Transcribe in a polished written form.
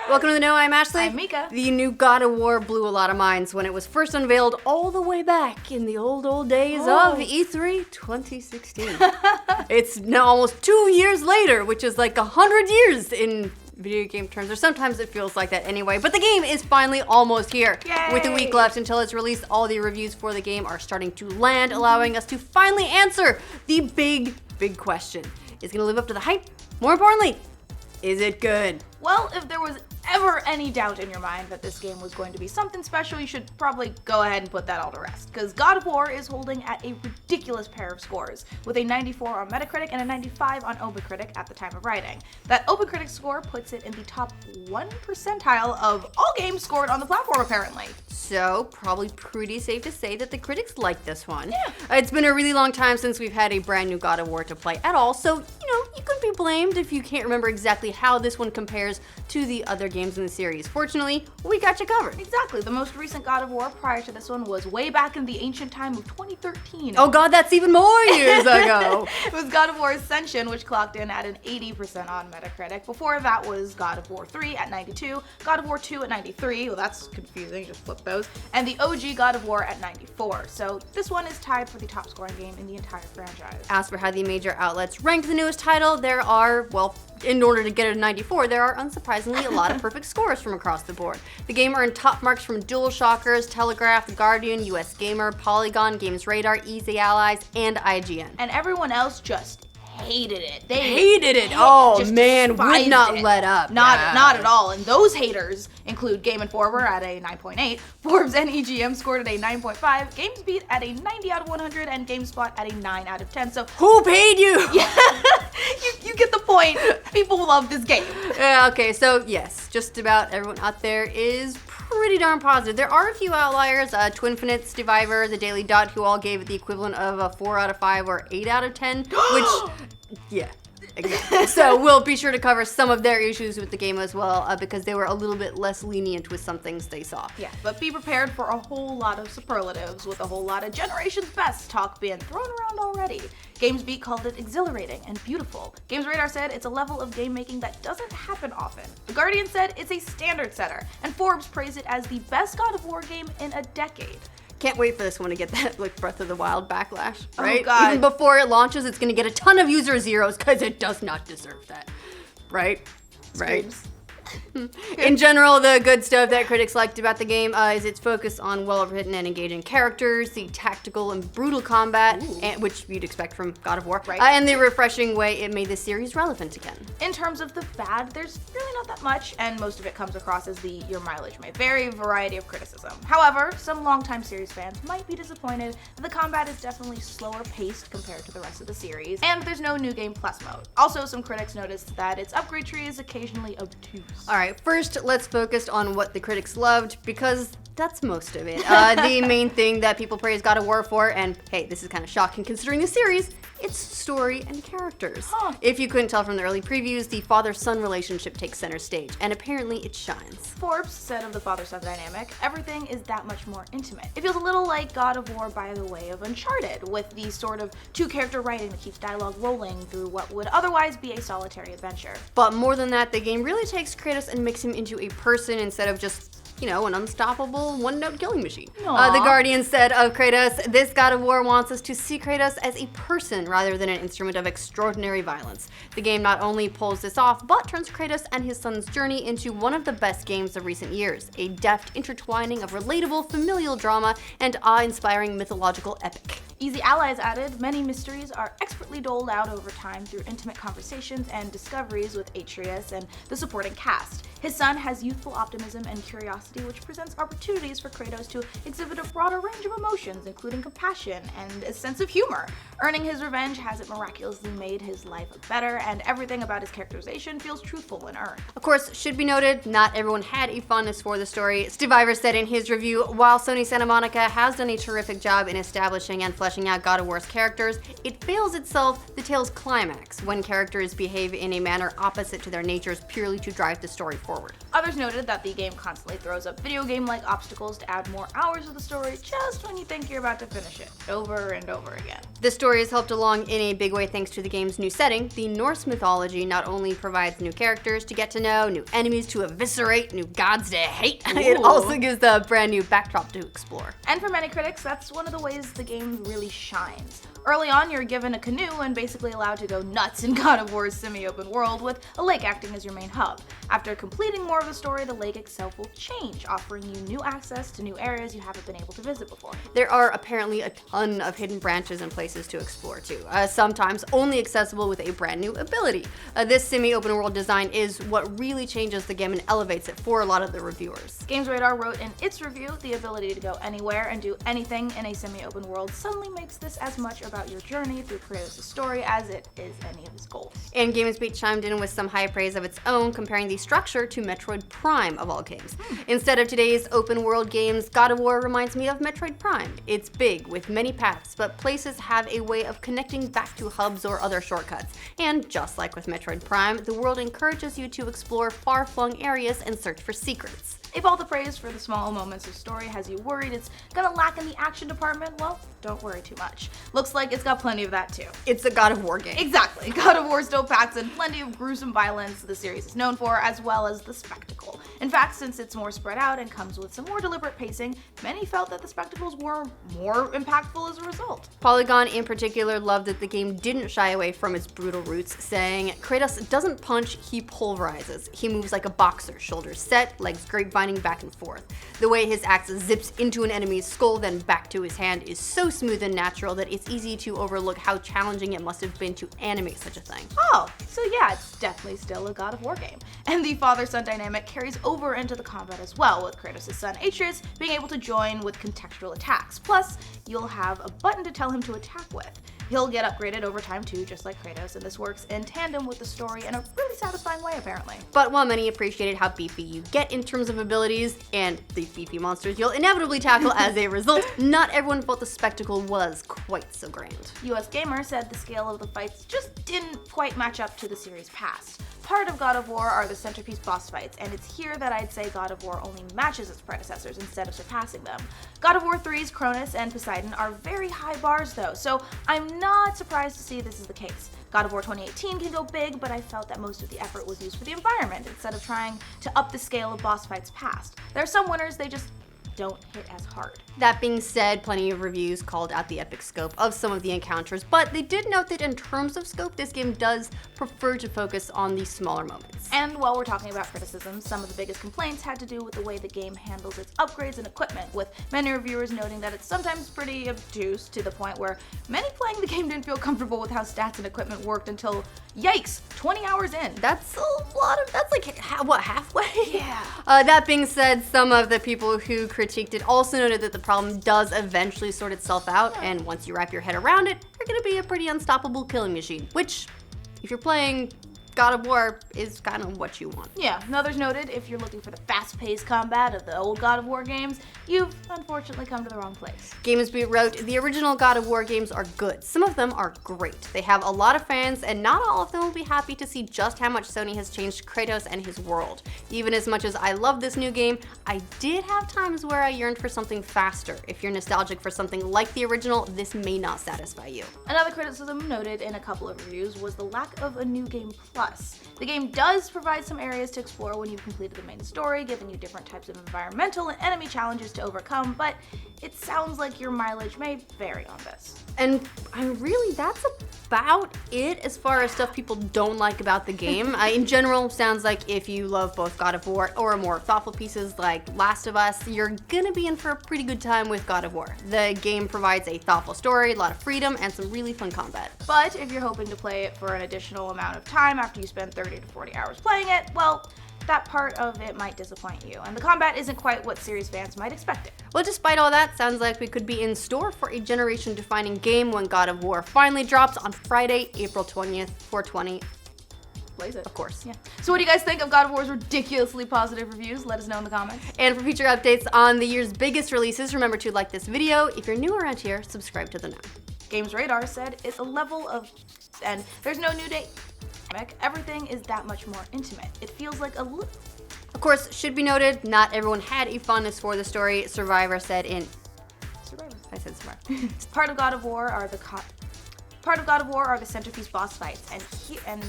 Welcome to the Know. I'm Ashley. I'm Mica. The new God of War blew a lot of minds when it was first unveiled all the way back in the old days of E3 2016. It's now almost 2 years later, which is like 100 years in video game terms, or sometimes it feels like that anyway. But the game is finally almost here. Yay! With a week left until it's released, all the reviews for the game are starting to land, allowing us to finally answer the big question. Is it going to live up to the hype? More importantly, is it good? Well, if there was ever any doubt in your mind that this game was going to be something special, you should probably go ahead and put that all to rest. Because God of War is holding at a ridiculous pair of scores, with a 94 on Metacritic and a 95 on Opencritic at the time of writing. That Opencritic score puts it in the top 1 percentile of all games scored on the platform, apparently. So, probably pretty safe to say that the critics like this one. Yeah. It's been a really long time since we've had a brand new God of War to play at all, so, you couldn't be blamed if you can't remember exactly how this one compares to the other games in the series. Fortunately, we got you covered. Exactly. The most recent God of War prior to this one was way back in the ancient time of 2013. Oh god, that's even more years ago. It was God of War Ascension, which clocked in at an 80% on Metacritic. Before that was God of War 3 at 92, God of War 2 at 93, well that's confusing, just flip those, and the OG God of War at 94. So this one is tied for the top scoring game in the entire franchise. As for how the major outlets rank the newest title, there are, well, in order to get it a 94, there are unsurprisingly a lot of perfect scores from across the board. The game earned top marks from DualShockers, Telegraph, The Guardian, US Gamer, Polygon, Games Radar, Easy Allies, and IGN. And everyone else just hated it. They hated it. Oh man, would not it. let up. Not at all. And those haters include Game Informer at a 9.8, Forbes and EGM scored at a 9.5, GamesBeat at a 90 out of 100, and GameSpot at a 9 out of 10. So who paid you? Yeah, you get the point. People love this game. Yeah, okay, so yes, just about everyone out there is pretty darn positive. There are a few outliers, Twinfinite, Stiviver, The Daily Dot, who all gave it the equivalent of a 4 out of 5 or 8 out of 10, which, yeah. Exactly. So we'll be sure to cover some of their issues with the game as well, because they were a little bit less lenient with some things they saw. Yeah, but be prepared for a whole lot of superlatives with a whole lot of generation's best talk being thrown around already. GamesBeat called it exhilarating and beautiful. Games Radar said it's a level of game making that doesn't happen often. The Guardian said it's a standard setter, and Forbes praised it as the best God of War game in a decade. Can't wait for this one to get that like Breath of the Wild backlash, right? Oh god. Even before it launches, it's gonna get a ton of user zeros because it does not deserve that, right? Right. In general, the good stuff that critics liked about the game is its focus on well-written and engaging characters, the tactical and brutal combat, which you'd expect from God of War, right. And the refreshing way it made the series relevant again. In terms of the bad, there's really not that much, and most of it comes across as the your mileage may vary variety of criticism. However, some longtime series fans might be disappointed that the combat is definitely slower paced compared to the rest of the series, and there's no New Game Plus mode. Also, some critics noticed that its upgrade tree is occasionally obtuse. Alright, first let's focus on what the critics loved, because that's most of it. The main thing that people praise God of War for, and hey, this is kind of shocking considering the series, it's story and characters. Huh. If you couldn't tell from the early previews, the father-son relationship takes center stage, and apparently it shines. Forbes said of the father-son dynamic, everything is that much more intimate. It feels a little like God of War by the way of Uncharted, with the sort of two-character writing that keeps dialogue rolling through what would otherwise be a solitary adventure. But more than that, the game really takes Kratos and makes him into a person instead of just an unstoppable one-note killing machine. The Guardian said of Kratos, this God of War wants us to see Kratos as a person rather than an instrument of extraordinary violence. The game not only pulls this off, but turns Kratos and his son's journey into one of the best games of recent years, a deft intertwining of relatable familial drama and awe-inspiring mythological epic. Easy Allies added, many mysteries are expertly doled out over time through intimate conversations and discoveries with Atreus and the supporting cast. His son has youthful optimism and curiosity, which presents opportunities for Kratos to exhibit a broader range of emotions, including compassion and a sense of humor. Earning his revenge has it miraculously made his life better, and everything about his characterization feels truthful and earned. Of course, should be noted, not everyone had a fondness for the story. Stiviver said in his review, while Sony Santa Monica has done a terrific job in establishing and fleshing out God of War's characters, it fails itself the tale's climax, when characters behave in a manner opposite to their natures purely to drive the story forward. forward. Others noted that the game constantly throws up video game-like obstacles to add more hours of the story just when you think you're about to finish it, over and over again. The story is helped along in a big way thanks to the game's new setting. The Norse mythology not only provides new characters to get to know, new enemies to eviscerate, new gods to hate, it also gives a brand new backdrop to explore. And for many critics, that's one of the ways the game really shines. Early on, you're given a canoe and basically allowed to go nuts in God of War's semi-open world, with a lake acting as your main hub. After completing more of the story, the lake itself will change, offering you new access to new areas you haven't been able to visit before. There are apparently a ton of hidden branches and places to explore too, sometimes only accessible with a brand new ability. This semi-open world design is what really changes the game and elevates it for a lot of the reviewers. Games Radar wrote in its review, the ability to go anywhere and do anything in a semi-open world suddenly makes this as much about your journey through Kratos' story as it is any of his goals. And GamesBeat chimed in with some high praise of its own, comparing the structure to Metroid Prime of all games. Instead of today's open world games, God of War reminds me of Metroid Prime. It's big, with many paths, but places have a way of connecting back to hubs or other shortcuts. And just like with Metroid Prime, the world encourages you to explore far-flung areas and search for secrets. If all the praise for the small moments of story has you worried it's gonna lack in the action department, well, don't worry too much. Looks like it's got plenty of that too. It's a God of War game. Exactly. God of War still packs in plenty of gruesome violence the series is known for, as well as the spectacle. In fact, since it's more spread out and comes with some more deliberate pacing, many felt that the spectacles were more impactful as a result. Polygon in particular loved that the game didn't shy away from its brutal roots, saying, Kratos doesn't punch, he pulverizes. He moves like a boxer, shoulders set, legs grapevining back and forth. The way his axe zips into an enemy's skull then back to his hand is so smooth and natural that it's easy to overlook how challenging it must have been to animate such a thing. Oh, so yeah, it's definitely still a God of War game. And the father-son dynamic carries over into the combat as well, with Kratos' son Atreus being able to join with contextual attacks. Plus, you'll have a button to tell him to attack with. He'll get upgraded over time too, just like Kratos, and this works in tandem with the story in a really satisfying way, apparently. But while many appreciated how beefy you get in terms of abilities, and the beefy monsters you'll inevitably tackle as a result, not everyone felt the spectacle was quite so grand. US Gamer said the scale of the fights just didn't quite match up to the series' past. Part of God of War are the centerpiece boss fights, and it's here that I'd say God of War only matches its predecessors instead of surpassing them. God of War 3's Cronus and Poseidon are very high bars though, so I'm not surprised to see this is the case. God of War 2018 can go big, but I felt that most of the effort was used for the environment instead of trying to up the scale of boss fights past. There are some winners, they just don't hit as hard. That being said, plenty of reviews called out the epic scope of some of the encounters, but they did note that in terms of scope, this game does prefer to focus on the smaller moments. And while we're talking about criticism, some of the biggest complaints had to do with the way the game handles its upgrades and equipment, with many reviewers noting that it's sometimes pretty obtuse to the point where many playing the game didn't feel comfortable with how stats and equipment worked until, yikes, 20 hours in. That's a lot of, that's like, what, halfway? Yeah. That being said, some of the people who critiqued it also noted that the problem does eventually sort itself out, and once you wrap your head around it, you're gonna be a pretty unstoppable killing machine, which, if you're playing God of War, is kind of what you want. Yeah, and others noted if you're looking for the fast-paced combat of the old God of War games, you've unfortunately come to the wrong place. GamesBeat wrote, the original God of War games are good. Some of them are great. They have a lot of fans, and not all of them will be happy to see just how much Sony has changed Kratos and his world. Even as much as I love this new game, I did have times where I yearned for something faster. If you're nostalgic for something like the original, this may not satisfy you. Another criticism noted in a couple of reviews was the lack of a new game plus. The game does provide some areas to explore when you've completed the main story, giving you different types of environmental and enemy challenges to overcome, but it sounds like your mileage may vary on this. And that's about it as far as stuff people don't like about the game. In general, sounds like if you love both God of War or more thoughtful pieces like Last of Us, you're gonna be in for a pretty good time with God of War. The game provides a thoughtful story, a lot of freedom, and some really fun combat. But if you're hoping to play it for an additional amount of time after you spend 30 to 40 hours playing it, well, that part of it might disappoint you, and the combat isn't quite what series fans might expect it. Well, despite all that, sounds like we could be in store for a generation-defining game when God of War finally drops on Friday, April 20th, 420. Blaze it. Of course. Yeah. So what do you guys think of God of War's ridiculously positive reviews? Let us know in the comments. And for future updates on the year's biggest releases, remember to like this video. If you're new around here, subscribe to the Know. Games Radar said it's a level of, and there's no new date. Everything is that much more intimate. It feels like a Of course, should be noted, not everyone had a fondness for the story. Survivor said in... Survivor. I said Survivor. Part of God of War are the centerpiece boss fights, and